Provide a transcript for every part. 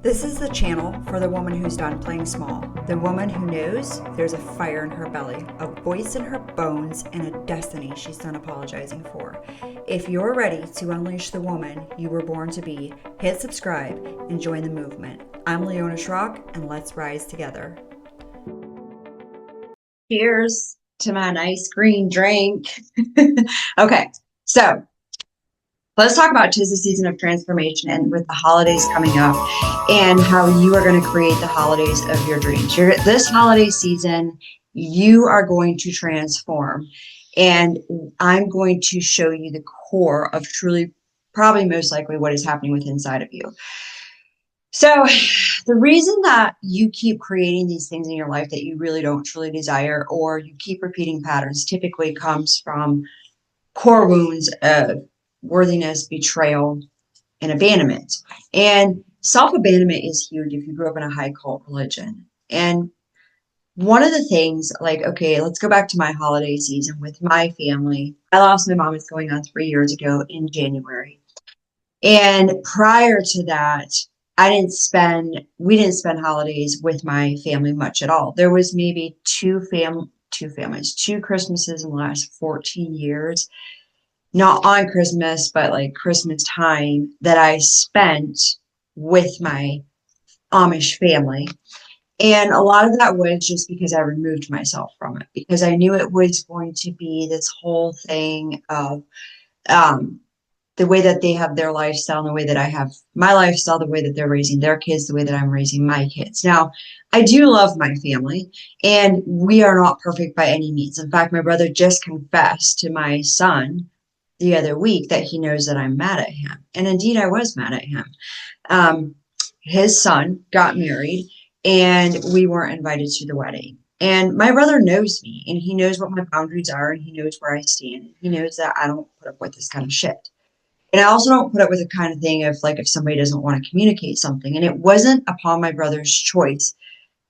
This is the channel for the woman who's done playing small, the woman who knows there's a fire in her belly, a voice in her bones, and a destiny she's done apologizing for. If you're ready to unleash the woman you were born to be, hit subscribe and join the movement. I'm Leona Schrock, and let's rise together. Cheers to my nice green drink. Okay, so let's talk about 'tis the season of transformation and with the holidays coming up and how you are going to create the holidays of your dreams. This holiday season, you are going to transform, and I'm going to show you the core of truly, probably most likely what is happening within inside of you. So, the reason that you keep creating these things in your life that you really don't truly desire, or you keep repeating patterns, typically comes from core wounds of worthiness, betrayal, and abandonment. And self abandonment is huge if you grew up in a high cult religion. And one of the things, like, okay, let's go back to my holiday season with my family. I lost my mom, it's going on 3 years ago in January. And prior to that, we didn't spend holidays with my family much at all. There was maybe two families, two Christmases in the last 14 years, not on Christmas, but like Christmas time that I spent with my Amish family. And a lot of that was just because I removed myself from it, because I knew it was going to be this whole thing of, um, the way that they have their lifestyle and the way that I have my lifestyle, the way that they're raising their kids, the way that I'm raising my kids. Now, I do love my family, and we are not perfect by any means. In fact, my brother just confessed to my son the other week that he knows that I'm mad at him. And indeed, I was mad at him. Um, his son got married, and we weren't invited to the wedding. And my brother knows me, and he knows what my boundaries are, and he knows where I stand. He knows that I don't put up with this kind of shit. And I also don't put up with the kind of thing of like if somebody doesn't want to communicate something. And it wasn't upon my brother's choice.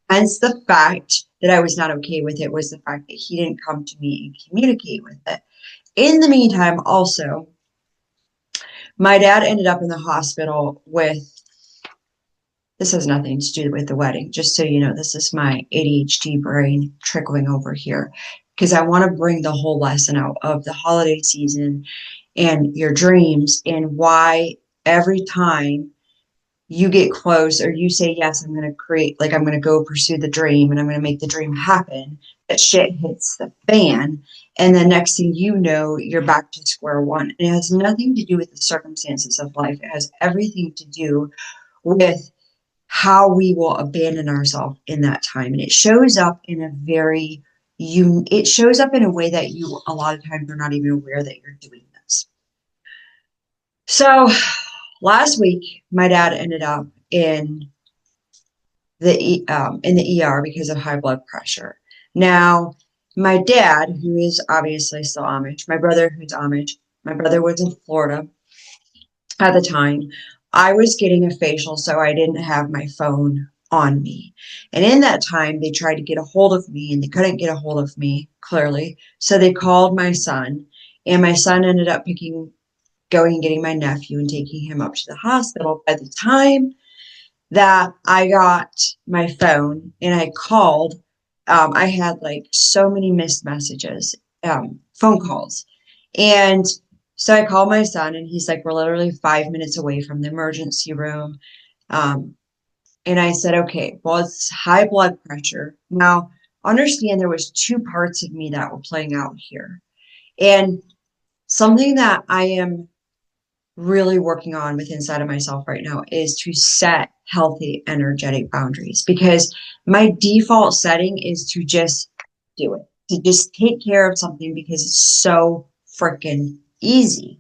Hence the fact that I was not okay with it was the fact that he didn't come to me and communicate with it. In the meantime, also, my dad ended up in the hospital with, this has nothing to do with the wedding, just so you know, this is my ADHD brain trickling over here because I want to bring the whole lesson out of the holiday season and your dreams and why every time you get close or you say, yes, I'm going to create, like, I'm going to go pursue the dream and I'm going to make the dream happen, that shit hits the fan. And the next thing you know, you're back to square one. And it has nothing to do with the circumstances of life. It has everything to do with how we will abandon ourselves in that time. And it shows up in a very, it shows up in a way that you, a lot of times, are not even aware that you're doing this. So last week, my dad ended up in the ER because of high blood pressure. Now, my dad, who is obviously still Amish, my brother, who's Amish, my brother was in Florida at the time. I was getting a facial, so I didn't have my phone on me. And in that time, they tried to get a hold of me and they couldn't get a hold of me, clearly. So they called my son, and my son ended up going and getting my nephew and taking him up to the hospital. By the time that I got my phone and I called, I had like so many missed messages, phone calls. And so I called my son and he's like, we're literally 5 minutes away from the emergency room. Um, and I said, okay, well, it's high blood pressure. Now, understand there was two parts of me that were playing out here. And something that I am really working on with inside of myself right now is to set healthy energetic boundaries, because my default setting is to just do it, to just take care of something because it's so freaking easy.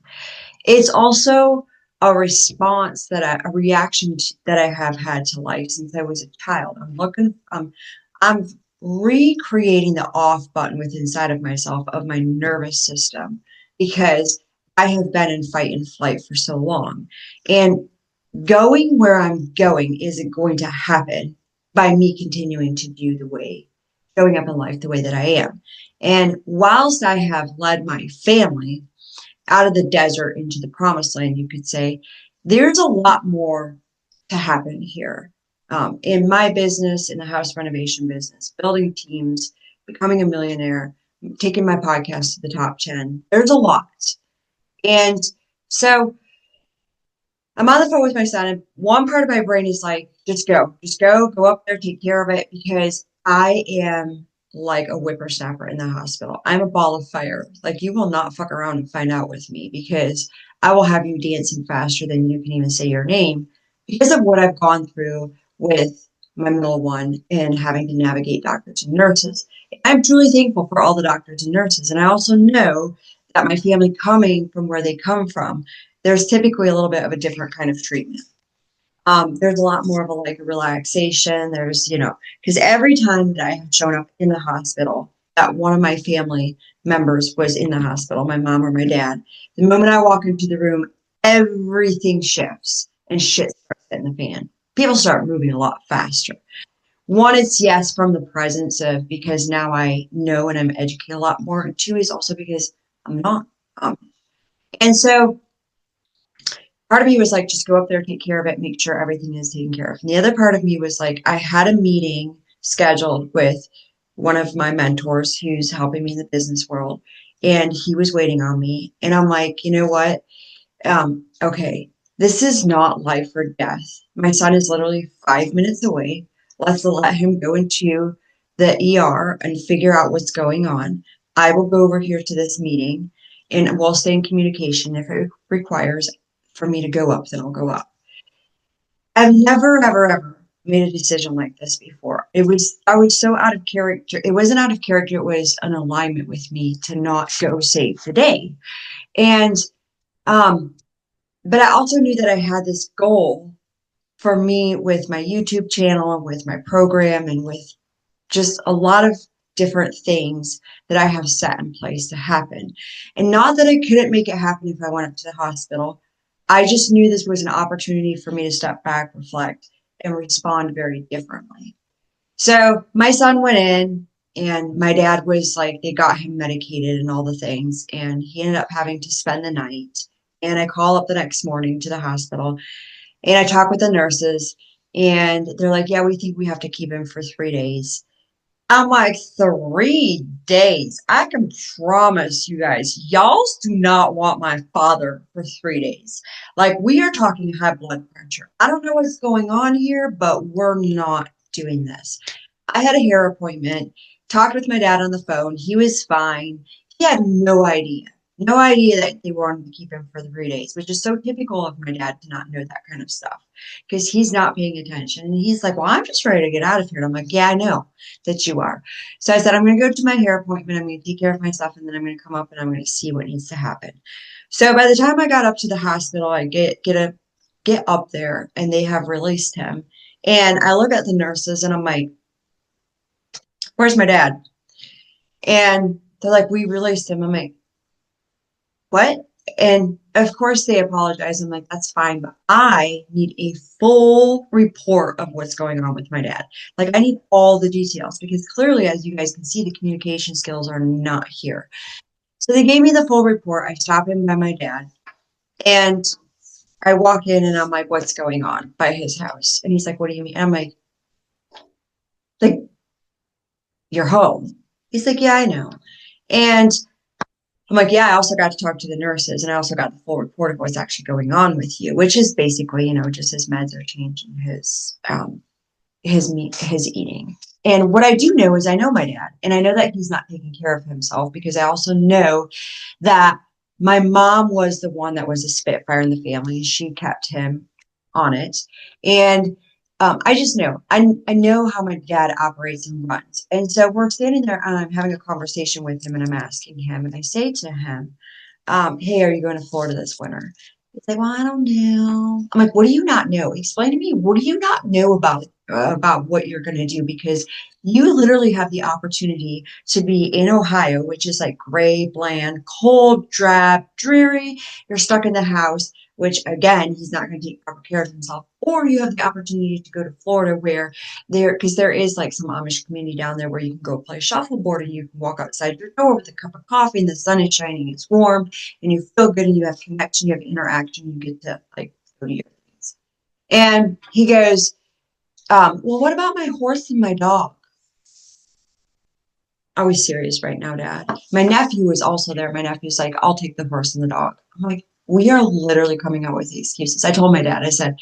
It's also a response a reaction that I have had to life since I was a child. I'm recreating the off button with inside of myself of my nervous system because I have been in fight and flight for so long. And going where I'm going isn't going to happen by me continuing to do showing up in life the way that I am. And whilst I have led my family out of the desert into the promised land, you could say, there's a lot more to happen here. In my business, in the house renovation business, building teams, becoming a millionaire, taking my podcast to the top 10. There's a lot. And so I'm on the phone with my son, and one part of my brain is like, just go up there, take care of it, because I am like a whippersnapper in the hospital. I'm a ball of fire. Like, you will not fuck around and find out with me, because I will have you dancing faster than you can even say your name because of what I've gone through with my middle one and having to navigate doctors and nurses. I'm truly thankful for all the doctors and nurses. And I also know that my family, coming from where they come from, there's typically a little bit of a different kind of treatment. There's a lot more of a like a relaxation. There's, because every time that I have shown up in the hospital, that one of my family members was in the hospital, my mom or my dad, the moment I walk into the room, everything shifts and shit starts hitting the fan. People start moving a lot faster. One is, yes, from the presence of, because now I know and I'm educated a lot more. And two is also because I'm not. And so part of me was like, just go up there, take care of it, make sure everything is taken care of. And the other part of me was like, I had a meeting scheduled with one of my mentors who's helping me in the business world, and he was waiting on me. And I'm like, you know what? Okay, this is not life or death. My son is literally 5 minutes away. Let's let him go into the ER and figure out what's going on. I will go over here to this meeting and we'll stay in communication. If it requires for me to go up, then I'll go up. I've never, ever, ever made a decision like this before. I was so out of character. It wasn't out of character. It was an alignment with me to not go save the day. And, but I also knew that I had this goal for me with my YouTube channel and with my program and with just a lot of different things that I have set in place to happen. And not that I couldn't make it happen if I went up to the hospital. I just knew this was an opportunity for me to step back, reflect, and respond very differently. So my son went in, and my dad was like, they got him medicated and all the things, and he ended up having to spend the night. And I call up the next morning to the hospital, and I talk with the nurses, and they're like, yeah, we think we have to keep him for 3 days. I'm like, 3 days? I can promise you guys, y'all do not want my father for 3 days. Like, we are talking high blood pressure. I don't know what's going on here, but we're not doing this. I had a hair appointment, talked with my dad on the phone. He was fine. He had no idea that they wanted to keep him for 3 days, which is so typical of my dad to not know that kind of stuff because he's not paying attention. And he's like, well, I'm just ready to get out of here. And I'm like, yeah, I know that you are. So I said, I'm going to go to my hair appointment. I'm going to take care of myself. And then I'm going to come up and I'm going to see what needs to happen. So by the time I got up to the hospital, I get up there and they have released him. And I look at the nurses and I'm like, where's my dad? And they're like, we released him. I'm like, what? And of course they apologize. I'm like, that's fine, but I need a full report of what's going on with my dad. Like, I need all the details because clearly, as you guys can see, the communication skills are not here. So they gave me the full report. I stop in by my dad and I walk in and I'm like, what's going on by his house? And he's like, what do you mean? And I'm like, you're home. He's like, yeah, I know. And I'm like, yeah, I also got to talk to the nurses and I also got the full report of what's actually going on with you, which is basically, just his meds are changing his eating. And what I do know is I know my dad and I know that he's not taking care of himself because I also know that my mom was the one that was a spitfire in the family. She kept him on it. And I just know, I know how my dad operates and runs. And so we're standing there and I'm having a conversation with him and I'm asking him and I say to him, hey, are you going to Florida this winter? He's like, well, I don't know. I'm like, what do you not know? Explain to me. What do you not know about what you're going to do? Because you literally have the opportunity to be in Ohio, which is like gray, bland, cold, drab, dreary. You're stuck in the house, which again, he's not going to take proper care of himself. Or you have the opportunity to go to Florida where because there is like some Amish community down there where you can go play shuffleboard and you can walk outside your door with a cup of coffee and the sun is shining, it's warm and you feel good and you have connection, you have interaction, you get to like go to your things. And he goes, well, what about my horse and my dog? Are we serious right now, Dad? My nephew was also there. My nephew's like, I'll take the horse and the dog. I'm like, we are literally coming up with excuses. I told my dad, I said,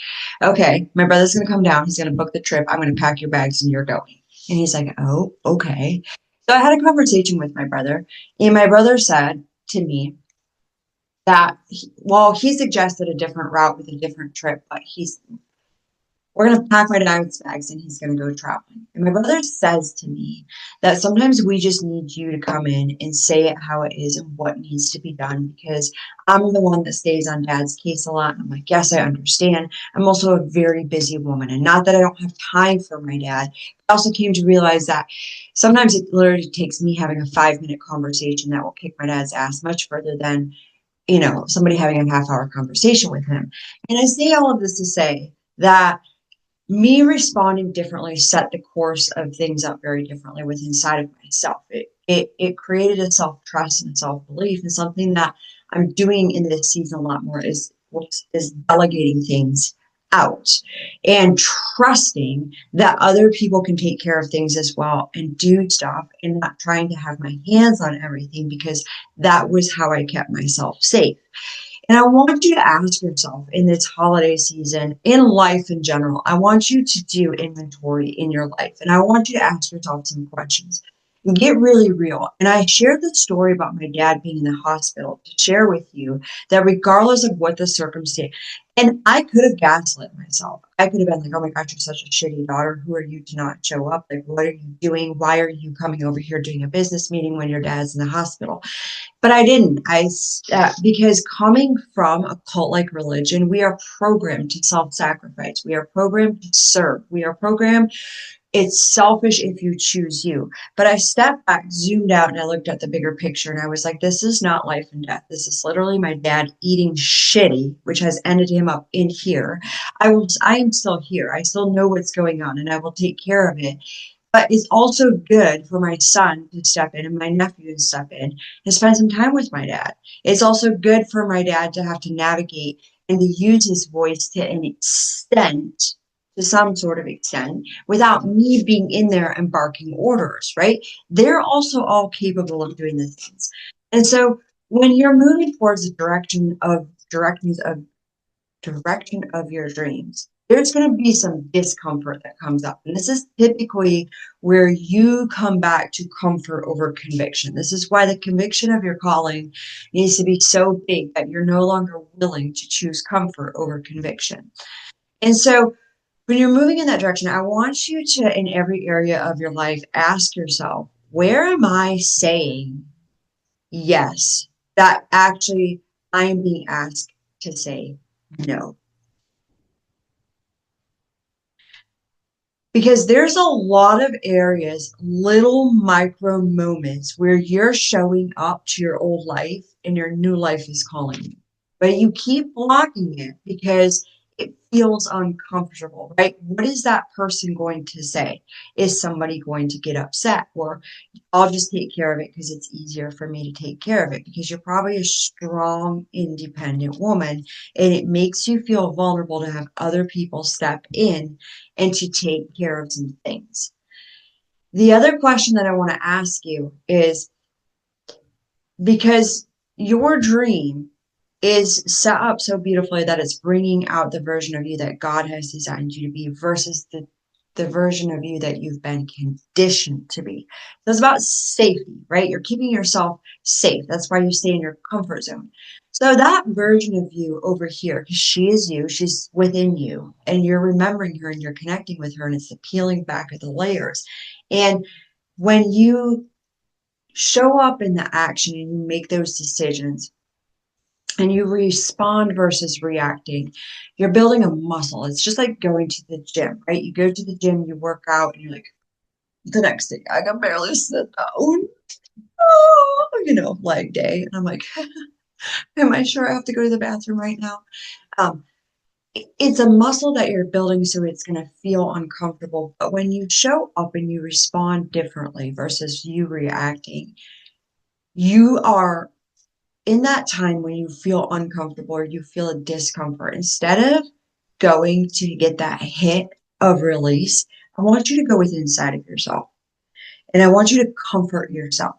okay, my brother's going to come down. He's going to book the trip. I'm going to pack your bags and you're going. And he's like, oh, okay. So I had a conversation with my brother, and my brother said to me that, well, he suggested a different route with a different trip, but we're going to pack my dad's bags and he's going to go traveling. And my brother says to me that sometimes we just need you to come in and say it how it is and what needs to be done, because I'm the one that stays on dad's case a lot. And I'm like, yes, I understand. I'm also a very busy woman, and not that I don't have time for my dad. I also came to realize that sometimes it literally takes me having a 5-minute conversation that will kick my dad's ass much further than, somebody having a half-hour conversation with him. And I say all of this to say that me responding differently set the course of things up very differently with inside of myself. It created a self-trust and self-belief, and something that I'm doing in this season a lot more is delegating things out and trusting that other people can take care of things as well and do stuff, and not trying to have my hands on everything, because that was how I kept myself safe. And I want you to ask yourself in this holiday season, in life in general, I want you to do inventory in your life. And I want you to ask yourself some questions and get really real. And I shared the story about my dad being in the hospital to share with you that regardless of what the circumstance, and I could have gaslit myself. I could have been like, oh my gosh, you're such a shitty daughter. Who are you to not show up? Like, what are you doing? Why are you coming over here doing a business meeting when your dad's in the hospital? But I didn't. Because coming from a cult like religion, we are programmed to self sacrifice. We are programmed to serve. We are programmed. It's selfish if you choose you. But I stepped back, zoomed out, and I looked at the bigger picture, and I was like, this is not life and death. This is literally my dad eating shitty, which has ended him up in here. I am still here. I still know what's going on, and I will take care of it. But it's also good for my son to step in and my nephew to step in and spend some time with my dad. It's also good for my dad to have to navigate and to use his voice to an extent, to some sort of extent, without me being in there and barking orders, right? They're also all capable of doing the things. And so when you're moving towards the direction of your dreams, there's going to be some discomfort that comes up. And this is typically where you come back to comfort over conviction. This is why the conviction of your calling needs to be so big that you're no longer willing to choose comfort over conviction. And so when you're moving in that direction, I want you to, in every area of your life, ask yourself, where am I saying yes that actually I am being asked to say no? Because there's a lot of areas, little micro moments where you're showing up to your old life and your new life is calling you. But you keep blocking it because it feels uncomfortable, right? What is that person going to say? Is somebody going to get upset? Or I'll just take care of it because it's easier for me to take care of it, because you're probably a strong, independent woman, and it makes you feel vulnerable to have other people step in and to take care of some things. The other question that I want to ask you is, because your dream is set up so beautifully that it's bringing out the version of you that God has designed you to be versus the version of you that you've been conditioned to be. So it's about safety, right? You're keeping yourself safe. That's why you stay in your comfort zone. So that version of you over here, because she is you, she's within you, and you're remembering her and you're connecting with her, and it's the peeling back of the layers. And when you show up in the action and you make those decisions, and you respond versus reacting, you're building a muscle. It's just like going to the gym, right? You go to the gym, you work out, and you're like, the next day, I can barely sit down. Oh, leg day. And I'm like, am I sure I have to go to the bathroom right now? Um, it's a muscle that you're building, so it's going to feel uncomfortable. But when you show up and you respond differently versus you reacting, you are in that time when you feel uncomfortable or you feel a discomfort, instead of going to get that hit of release, I want you to go within inside of yourself. And I want you to comfort yourself.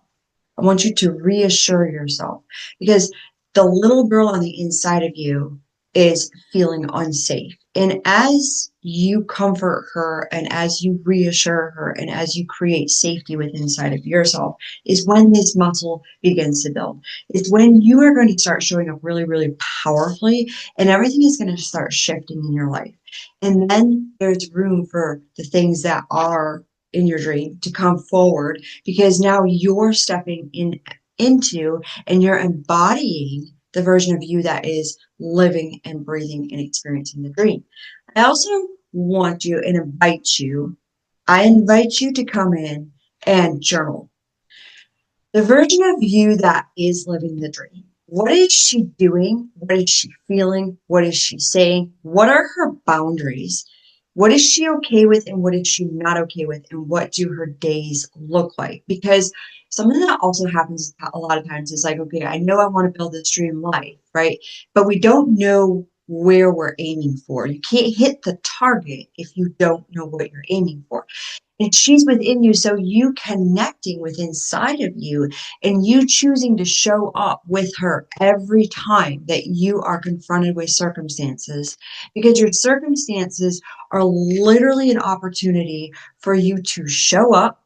I want you to reassure yourself because the little girl on the inside of you is feeling unsafe. And as you comfort her and as you reassure her and as you create safety within inside of yourself is when this muscle begins to build. It's when you are going to start showing up really, really powerfully and everything is going to start shifting in your life. And then there's room for the things that are in your dream to come forward because now you're stepping into and you're embodying the version of you that is living and breathing and experiencing the dream. I also want you and I invite you to come in and journal. The version of you that is living the dream. What is she doing? What is she feeling? What is she saying? What are her boundaries? What is she okay with and what is she not okay with? And what do her days look like? Because something that also happens a lot of times is like, okay, I know I want to build this dream life, right? But we don't know where we're aiming for. You can't hit the target if you don't know what you're aiming for. And she's within you, so you connecting with inside of you and you choosing to show up with her every time that you are confronted with circumstances, because your circumstances are literally an opportunity for you to show up.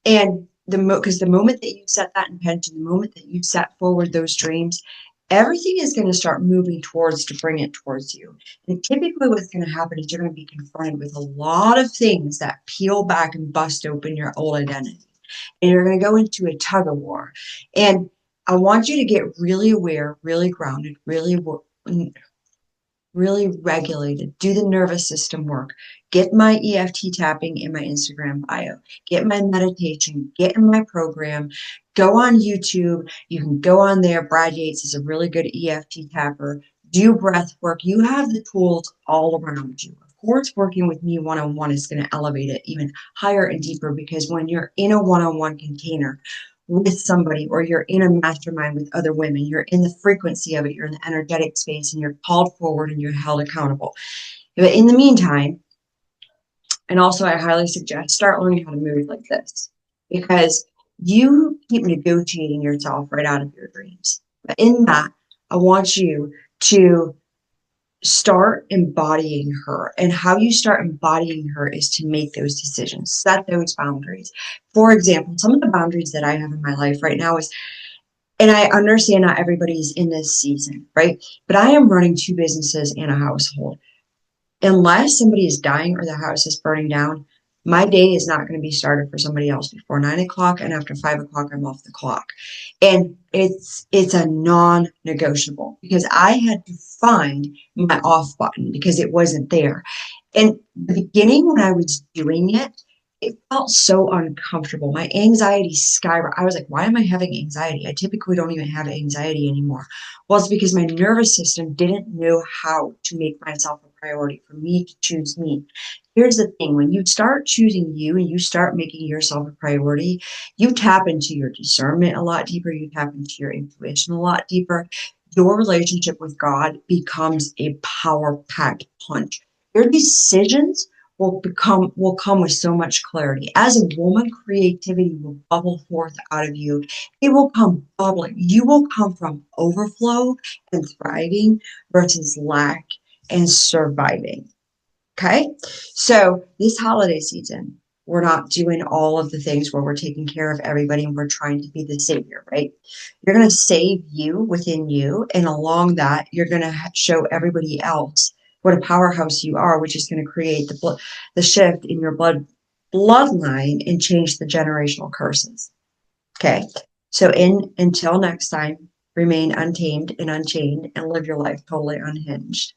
And because the moment that you set that intention, the moment that you set forward those dreams, everything is going to start moving towards to bring it towards you. And typically what's going to happen is you're going to be confronted with a lot of things that peel back and bust open your old identity. And you're going to go into a tug of war. And I want you to get really aware, really grounded, really regulated. Do the nervous system work. Get my EFT tapping in my Instagram bio. Get my meditation. Get in my program. Go on YouTube. You can go on there. Brad Yates is a really good EFT tapper. Do breath work. You have the tools all around you. Of course, working with me one-on-one is going to elevate it even higher and deeper because when you're in a one-on-one container with somebody or you're in a mastermind with other women, you're in the frequency of it, you're in the energetic space and you're called forward and you're held accountable. But in the meantime, and also I highly suggest start learning how to move like this because you keep negotiating yourself right out of your dreams. But in that, I want you to start embodying her. And how you start embodying her is to make those decisions, set those boundaries. For example, some of the boundaries that I have in my life right now is, and I understand not everybody's in this season, right? But I am running 2 businesses and a household. Unless somebody is dying or the house is burning down, my day is not going to be started for somebody else before 9 o'clock, and after 5 o'clock, I'm off the clock. And it's a non-negotiable because I had to find my off button because it wasn't there. And the beginning when I was doing it, it felt so uncomfortable. My anxiety skyrocketed. I was like, why am I having anxiety? I typically don't even have anxiety anymore. Well, it's because my nervous system didn't know how to make myself a priority for me to choose me. Here's the thing. When you start choosing you and you start making yourself a priority, you tap into your discernment a lot deeper. You tap into your intuition a lot deeper. Your relationship with God becomes a power-packed punch. Your decisions will come with so much clarity. As a woman, creativity will bubble forth out of you. It will come bubbling. You will come from overflow and thriving versus lack and surviving. Okay? So this holiday season, we're not doing all of the things where we're taking care of everybody and we're trying to be the savior, right? You're going to save you within you. And along that, you're going to show everybody else what a powerhouse you are, which is going to create the shift in your bloodline and change the generational curses. Okay. So until next time, remain untamed and unchained and live your life totally unhinged.